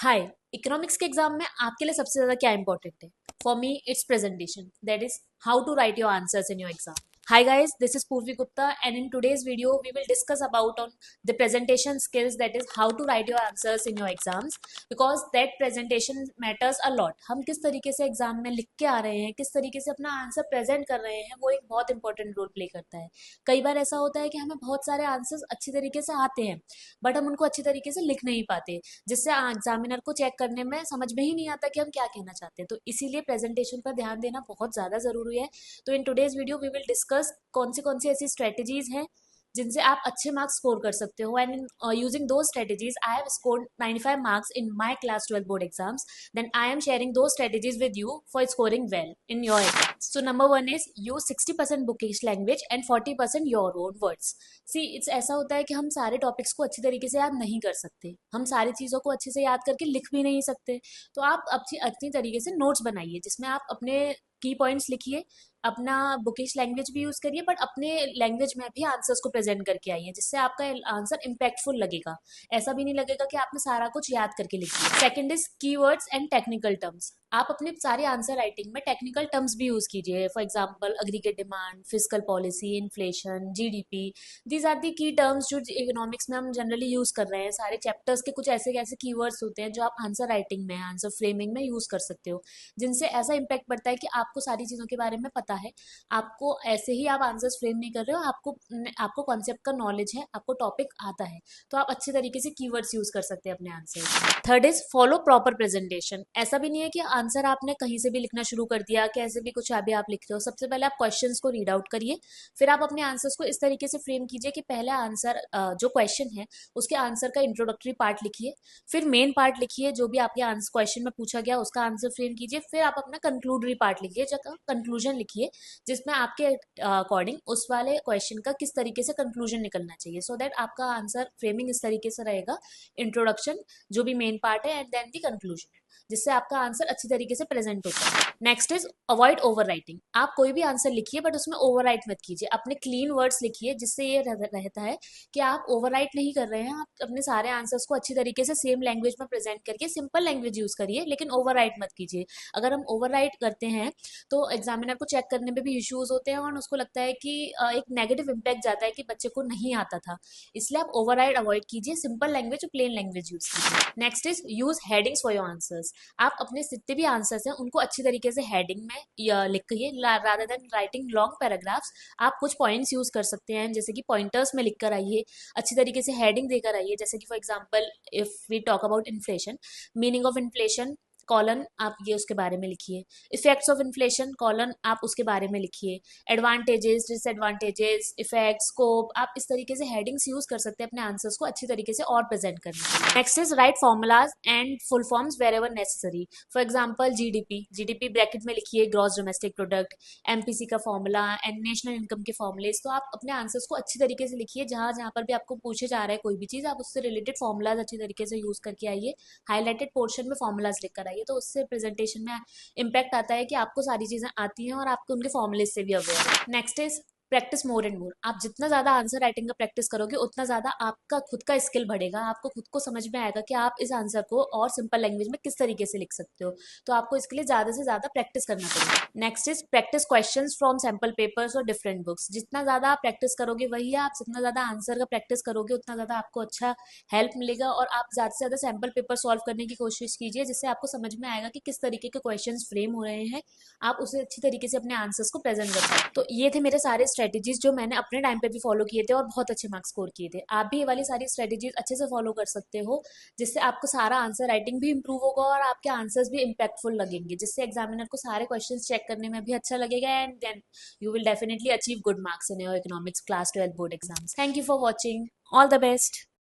हाय। Economics के exam में आपके लिए सबसे ज्यादा क्या इंपॉर्टेंट है? For me it's presentation, that is how to write your answers in your exam. Hi guys, this is Purvi Gupta and in today's video we will discuss about on the presentation skills, that is how to write your answers in your exams, because that presentation matters a lot. हम किस तरीके से exam में लिख के आ रहे हैं, किस तरीके से अपना आंसर प्रेजेंट कर रहे हैं, वो एक बहुत इंपॉर्टेंट रोल प्ले करता है. कई बार ऐसा होता है कि हमें बहुत सारे आंसर्स अच्छी तरीके से आते हैं बट हम उनको अच्छी तरीके से लिख नहीं पाते, जिससे एग्जामिनर को चेक करने में समझ में ही नहीं आता कि हम क्या कहना चाहते हैं. तो इसीलिए प्रेजेंटेशन पर ध्यान देना बहुत ज़्यादा ज़रूरी है. तो in today's video we will discuss कौन सी ऐसी स्ट्रेटेजीज हैं जिनसे आप अच्छे मार्क्स स्कोर कर सकते हो. एंड यूजिंग दो strategies I have scored 95 marks in my class 12 board exams. Then I am sharing दो strategies with you for scoring well in your exams. So number one is use 60% bookish language and 40% your own words. See it's ऐसा होता है कि हम सारे topics को अच्छी तरीके से याद नहीं कर सकते, हम सारी चीज़ों को अच्छे से याद करके लिख भी नहीं सकते. तो आप अच्छी अच्छी तरीके से नोट्स बनाइए जिसमें आप अपने की पॉइंट्स लिखिए, अपना बुकिश लैंग्वेज भी यूज करिए बट अपने लैंग्वेज में भी आंसर्स को प्रेजेंट करके आइए, जिससे आपका आंसर इम्पैक्टफुल लगेगा. ऐसा भी नहीं लगेगा कि आपने सारा कुछ याद करके लिखा. Second is keywords and technical terms. आप अपने सारे आंसर राइटिंग में टेक्निकल टर्म्स भी यूज कीजिए. For example aggregate demand, fiscal policy, inflation, GDP. These are the key terms जो इकोनॉमिक्स में हम जनरली यूज कर रहे हैं. सारे चैप्टर्स के कुछ ऐसे ऐसे कीवर्ड्स होते हैं जो आप आंसर राइटिंग में, आंसर फ्रेमिंग में यूज कर सकते हो, जिनसे ऐसा इम्पैक्ट पड़ता है कि आपको सारी चीज़ों के बारे में पता है. आपको ऐसे ही आप आंसर्स फ्रेम नहीं कर रहे हो, आपको आपको कॉन्सेप्ट का नॉलेज है, आपको टॉपिक आता है, तो आप अच्छे तरीके से कीवर्ड्स यूज कर सकते हैं अपने answer. Third is follow proper presentation. ऐसा भी नहीं है कि आंसर आपने कहीं से भी लिखना शुरू कर दिया, कैसे भी कुछ अभी आप लिख रहे हो. सबसे पहले आप क्वेश्चंस को रीड आउट करिए, फिर आप अपने आंसर्स को इस तरीके से फ्रेम कीजिए कि पहले आंसर जो क्वेश्चन है उसके आंसर का इंट्रोडक्टरी पार्ट लिखिए, फिर मेन पार्ट लिखिए जो भी आपके आंसर क्वेश्चन में पूछा गया उसका आंसर फ्रेम कीजिए, फिर आप अपना कंक्लूडरी पार्ट लिखिए, जगह कंक्लूजन लिखिए जिसमें आपके अकॉर्डिंग उस वाले क्वेश्चन का किस तरीके से कंक्लूजन निकलना चाहिए, सो दैट आपका आंसर फ्रेमिंग इस तरीके से रहेगा. इंट्रोडक्शन जो भी मेन पार्ट है एंड देन दी कंक्लूजन, जिससे आपका आंसर अच्छी तरीके से प्रेजेंट होता है. Next is avoid over writing. आप कोई भी आंसर लिखिए बट उसमें ओवर राइट मत कीजिए. अपने क्लीन वर्ड्स लिखिए, जिससे ये रहता है कि आप ओवर राइट नहीं कर रहे हैं. आप अपने सारे आंसर्स को अच्छी तरीके से सेम लैंग्वेज में प्रेजेंट करके सिंपल लैंग्वेज यूज करिए, लेकिन ओवर राइट मत कीजिए. अगर हम ओवर राइट करते हैं तो एग्जामिनर को चेक करने में भी इश्यूज होते हैं और उसको लगता है कि एक नेगेटिव इम्पैक्ट जाता है कि बच्चे को नहीं आता था. इसलिए आप ओवर राइट अवॉइड कीजिए, सिंपल लैंग्वेज और प्लेन लैंग्वेज यूज कीजिए. Next is use headings for your answers. आप अपने जितने भी आंसर्स हैं उनको अच्छी तरीके से हेडिंग में लिखिए rather than writing long paragraphs. आप कुछ पॉइंट्स यूज कर सकते हैं, जैसे कि पॉइंटर्स में लिख कर आइए, अच्छी तरीके से हेडिंग देकर आइए. जैसे कि for example if we talk about inflation, meaning of inflation colon आप ये उसके बारे में लिखिए. इफेक्ट्स ऑफ इन्फ्लेशन कॉलन आप उसके बारे में लिखिए. एडवांटेजेस, डिसएडवांटेजेस, इफेक्ट्स, स्कोप, आप इस तरीके से हेडिंग्स यूज कर सकते हैं अपने आंसर्स को अच्छी तरीके से और प्रेजेंट करने के लिए. Next is write formulas and full forms wherever necessary. For example GDP, GDP bracket में लिखिए ग्रॉस डोमेस्टिक प्रोडक्ट, एमपीसी का फॉर्मूला एंड नेशनल इनकम के फॉर्मुलेज. तो आप अपने आंसर्स को अच्छी तरीके से लिखिए. जहां जहां पर भी आपको पूछे जा रहा है कोई भी चीज, आप उससे रिलेटेड फॉर्मुलाज अच्छी तरीके से यूज करके आइए. हाईलाइटेड पोर्शन में फॉर्मुलाज लिख कर आइए, तो उससे प्रेजेंटेशन में इम्पैक्ट आता है कि आपको सारी चीजें आती हैं और आपको उनके फॉर्मुलेज से भी अवेयर है. Next is practice more and more. आप जितना ज्यादा आंसर राइटिंग का प्रैक्टिस करोगे उतना ज्यादा आपका खुद का स्किल बढ़ेगा. आपको खुद को समझ में आएगा कि आप इस आंसर को और सिंपल लैंग्वेज में किस तरीके से लिख सकते हो. तो आपको इसके लिए ज्यादा से ज्यादा प्रैक्टिस करना पड़ेगा. Next is practice questions from sample papers और डिफरेंट बुक्स. जितना ज्यादा आप प्रैक्टिस करोगे वही आप जितना ज्यादा आंसर का प्रैक्टिस करोगे उतना ज्यादा आपको अच्छा हेल्प मिलेगा. और आप ज्यादा से ज्यादा सैम्पल पेपर सॉल्व करने की कोशिश कीजिए, जिससे आपको समझ में आएगा कि किस तरीके के क्वेश्चन फ्रेम हो रहे हैं, आप उसे अच्छी तरीके से अपने आंसर्स को प्रेजेंट कर पाए. तो ये थे मेरे सारे स्ट्रेटेजीज जो मैंने अपने टाइम पे भी फॉलो किए थे और बहुत अच्छे मार्क्स स्कोर किए थे. आप भी ये वाली सारी स्ट्रेटेजीज अच्छे से फॉलो कर सकते हो, जिससे आपको सारा आंसर राइटिंग भी इंप्रूव होगा और आपके आंसर्स भी इम्पैक्टफुल लगेंगे, जिससे एग्जामिनर को सारे क्वेश्चंस चेक करने में भी अच्छा लगेगा. And then you will definitely achieve good marks in your economics class 12 board exams. Thank you for watching. All the best.